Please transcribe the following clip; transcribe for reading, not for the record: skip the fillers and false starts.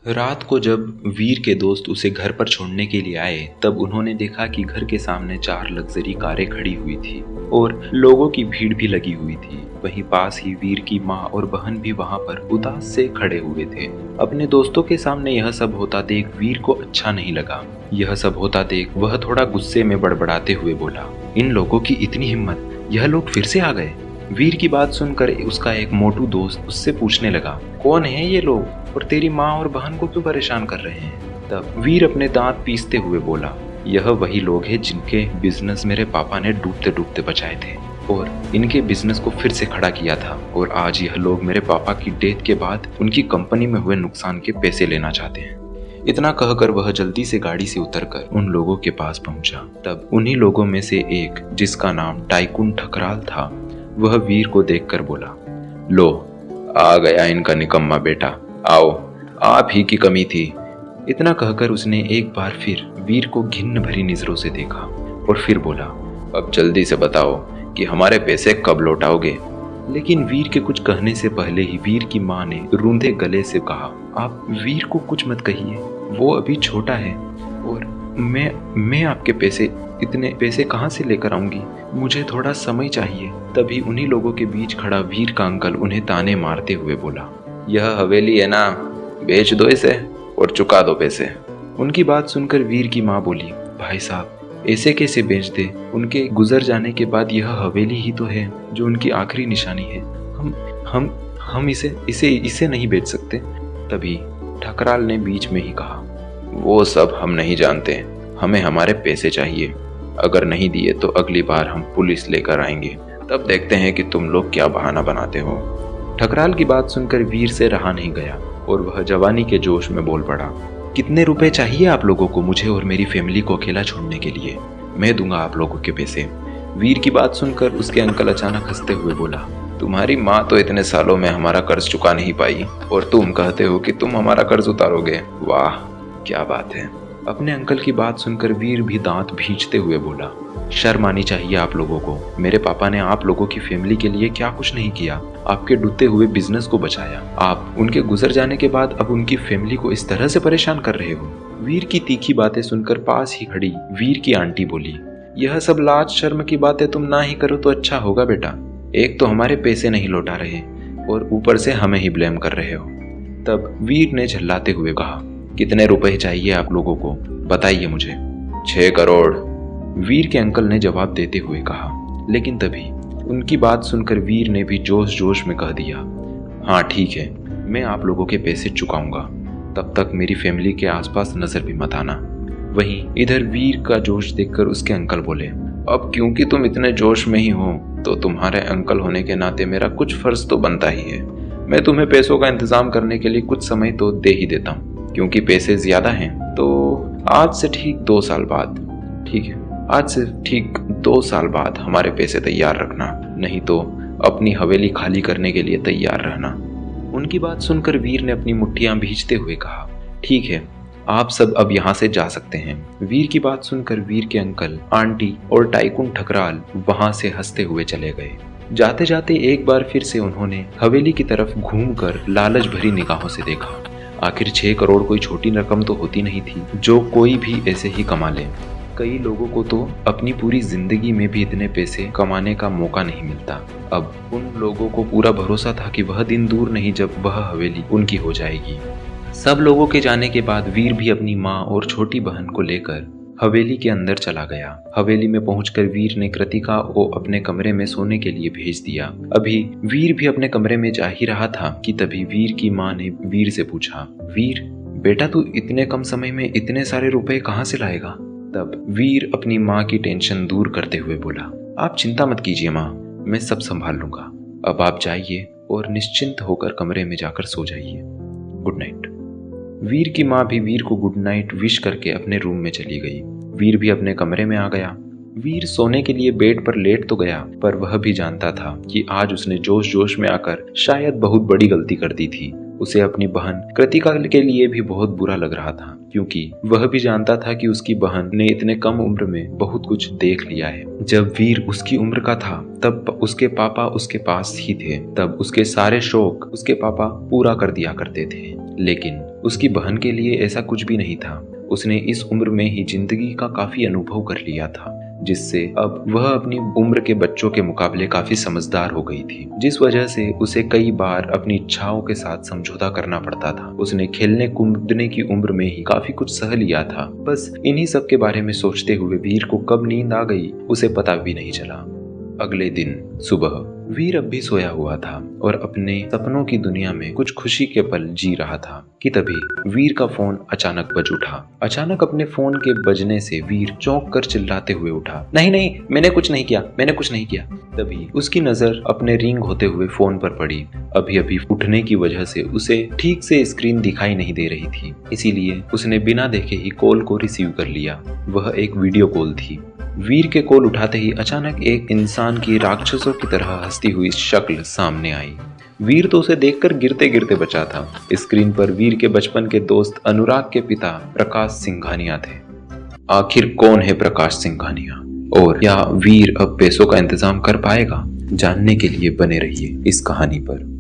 रात को जब वीर के दोस्त उसे घर पर छोड़ने के लिए आए तब उन्होंने देखा कि घर के सामने 4 लग्जरी कारें खड़ी हुई थी और लोगों की भीड़ भी लगी हुई थी। वहीं पास ही वीर की माँ और बहन भी वहां पर उदास से खड़े हुए थे। अपने दोस्तों के सामने यह सब होता देख वीर को अच्छा नहीं लगा। यह सब होता देख वह थोड़ा गुस्से में बड़बड़ाते हुए बोला, इन लोगों की इतनी हिम्मत, यह लोग फिर से आ गए। वीर की बात सुनकर उसका एक मोटू दोस्त उससे पूछने लगा, कौन है ये लोग और तेरी माँ और बहन को क्यों परेशान कर रहे हैं। तब वीर अपने दांत पीसते हुए बोला, यह वही लोग हैं जिनके बिजनेस मेरे पापा ने डूबते डूबते बचाए थे और इनके बिजनेस को फिर से खड़ा किया था और आज यह लोग मेरे पापा की डेथ के बाद उनकी कंपनी में हुए नुकसान के पैसे लेना चाहते हैं। इतना कहकर वह जल्दी से गाड़ी से उतरकर उन लोगों के पास पहुंचा। तब उन्हीं लोगों में से एक, जिसका नाम टाइकून ठकराल था, वह वीर को देखकर बोला, लो आ गया इनका निकम्मा बेटा, आओ, आप ही की कमी थी। इतना कहकर उसने एक बार फिर वीर को घिन्न भरी नजरों से देखा और फिर बोला, अब जल्दी से बताओ कि हमारे पैसे कब लौटाओगे। लेकिन वीर के कुछ कहने से पहले ही वीर की माँ ने रूंधे गले से कहा, आप वीर को कुछ मत कहिए, वो अभी छोटा है और मैं आपके इतने पैसे कहाँ से लेकर आऊंगी, मुझे थोड़ा समय चाहिए। तभी उन्हीं लोगों के बीच खड़ा वीर का अंकल उन्हें ताने मारते हुए बोला, यह हवेली है ना, बेच दो इसे और चुका दो पैसे। उनकी बात सुनकर वीर की माँ बोली, भाई साहब ऐसे कैसे बेच दे, उनके गुजर जाने के बाद यह हवेली ही तो है जो उनकी आखिरी निशानी है, हम इसे नहीं बेच सकते। तभी ठकराल ने बीच में ही कहा, वो सब हम नहीं जानते, हमें हमारे पैसे चाहिए, अगर नहीं दिए तो अगली बार हम पुलिस लेकर आएंगे, तब देखते हैं कि तुम लोग क्या बहाना बनाते हो। ठकराल की बात सुनकर वीर से रहा नहीं गया और वह जवानी के जोश में बोल पड़ा, कितने रुपए चाहिए आप लोगों को मुझे और मेरी फैमिली को अकेला छोड़ने के लिए, मैं दूंगा आप लोगों के पैसे। वीर की बात सुनकर उसके अंकल अचानक हंसते हुए बोला, तुम्हारी माँ तो इतने सालों में हमारा कर्ज चुका नहीं पाई और तुम कहते हो कि तुम हमारा कर्ज उतारोगे, वाह क्या बात है। अपने अंकल की बात सुनकर वीर भी दांत भींचते हुए बोला, शर्म आनी चाहिए आप लोगों को, मेरे पापा ने आप लोगों की फैमिली के लिए क्या कुछ नहीं किया, आपके डूबते हुए बिजनेस को बचाया, आप उनके गुजर जाने के बाद अब उनकी फैमिली को इस तरह से परेशान कर रहे हो। वीर की तीखी बातें सुनकर पास ही खड़ी वीर की आंटी बोली, यह सब लाज शर्म की बातें तुम ना ही करो तो अच्छा होगा बेटा, एक तो हमारे पैसे नहीं लौटा रहे और ऊपर से हमें ही ब्लेम कर रहे हो। तब वीर ने झल्लाते हुए कहा, कितने रुपए चाहिए आप लोगों को, बताइए मुझे। 6 करोड़, वीर के अंकल ने जवाब देते हुए कहा। लेकिन तभी उनकी बात सुनकर वीर ने भी जोश जोश में कह दिया, हाँ ठीक है, मैं आप लोगों के पैसे चुकाऊंगा, तब तक मेरी फैमिली के आसपास नजर भी मत आना। वहीं इधर वीर का जोश देखकर उसके अंकल बोले, अब क्योंकि तुम इतने जोश में ही हो तो तुम्हारे अंकल होने के नाते मेरा कुछ फर्ज तो बनता ही है, मैं तुम्हें पैसों का इंतजाम करने के लिए कुछ समय तो दे ही देता हूँ, क्योंकि पैसे ज्यादा हैं तो आज से ठीक 2 साल बाद, ठीक है, आज से ठीक 2 साल बाद हमारे पैसे तैयार रखना, नहीं तो अपनी हवेली खाली करने के लिए तैयार रहना। उनकी बात सुनकर वीर ने अपनी मुट्ठियां भींचते हुए कहा, ठीक है, आप सब अब यहाँ से जा सकते हैं। वीर की बात सुनकर वीर के अंकल, आंटी और टाइकून ठकराल वहां से हंसते हुए चले गए। जाते जाते एक बार फिर से उन्होंने हवेली की तरफ घूमकर लालच भरी निगाहों से देखा। आखिर 6 करोड़ कोई छोटी रकम तो होती नहीं थी जो कोई भी ऐसे ही कमा ले। कई लोगों को तो अपनी पूरी जिंदगी में भी इतने पैसे कमाने का मौका नहीं मिलता। अब उन लोगों को पूरा भरोसा था कि वह दिन दूर नहीं जब वह हवेली उनकी हो जाएगी। सब लोगों के जाने के बाद वीर भी अपनी माँ और छोटी बहन को लेकर हवेली के अंदर चला गया। हवेली में पहुंचकर वीर ने कृतिका को अपने कमरे में सोने के लिए भेज दिया। अभी वीर भी अपने कमरे में जा ही रहा था कि तभी वीर की माँ ने वीर से पूछा, वीर बेटा तू इतने कम समय में इतने सारे रुपए कहाँ से लाएगा। तब वीर अपनी माँ की टेंशन दूर करते हुए बोला, आप चिंता मत कीजिए माँ, मैं सब संभाल लूंगा, अब आप जाइए और निश्चिंत होकर कमरे में जाकर सो जाइए, गुड नाइट। वीर की माँ भी वीर को गुड नाइट विश करके अपने रूम में चली गई। वीर भी अपने कमरे में आ गया। वीर सोने के लिए बेड पर लेट तो गया, पर वह भी जानता था कि आज उसने जोश जोश में आकर शायद बहुत बड़ी गलती कर दी थी। उसे अपनी बहन कृतिका के लिए भी बहुत बुरा लग रहा था, क्योंकि वह भी जानता था कि उसकी बहन ने इतने कम उम्र में बहुत कुछ देख लिया है। जब वीर उसकी उम्र का था तब उसके पापा उसके पास ही थे, तब उसके सारे शौक उसके पापा पूरा कर दिया करते थे। लेकिन उसकी बहन के लिए ऐसा कुछ भी नहीं था। उसने इस उम्र में ही जिंदगी का काफी अनुभव कर लिया था, जिससे अब वह अपनी उम्र के बच्चों के मुकाबले काफी समझदार हो गई थी, जिस वजह से उसे कई बार अपनी इच्छाओं के साथ समझौता करना पड़ता था। उसने खेलने कूदने की उम्र में ही काफी कुछ सह लिया था। बस इन्हीं सब के बारे में सोचते हुए वीर को कब नींद आ गई उसे पता भी नहीं चला। अगले दिन सुबह वीर अब भी सोया हुआ था और अपने सपनों की दुनिया में कुछ खुशी के पल जी रहा था कि तभी वीर का फोन अचानक बज उठा। अचानक अपने फोन के बजने से वीर चौंक कर चिल्लाते हुए उठा, नहीं नहीं, मैंने कुछ नहीं किया, मैंने कुछ नहीं किया। तभी उसकी नजर अपने रिंग होते हुए फोन पर पड़ी। अभी अभी उठने की वजह से उसे ठीक से स्क्रीन दिखाई नहीं दे रही थी, इसीलिए उसने बिना देखे ही कॉल को रिसीव कर लिया। वह एक वीडियो कॉल थी। वीर के कॉल उठाते ही अचानक एक इंसान की राक्षसों की तरह हंसती हुई शक्ल सामने आई। वीर तो उसे देखकर गिरते गिरते बचा था। स्क्रीन पर वीर के बचपन के दोस्त अनुराग के पिता प्रकाश सिंघानिया थे। आखिर कौन है प्रकाश सिंघानिया और क्या वीर अब पैसों का इंतजाम कर पाएगा? जानने के लिए बने रहिए इस कहानी पर।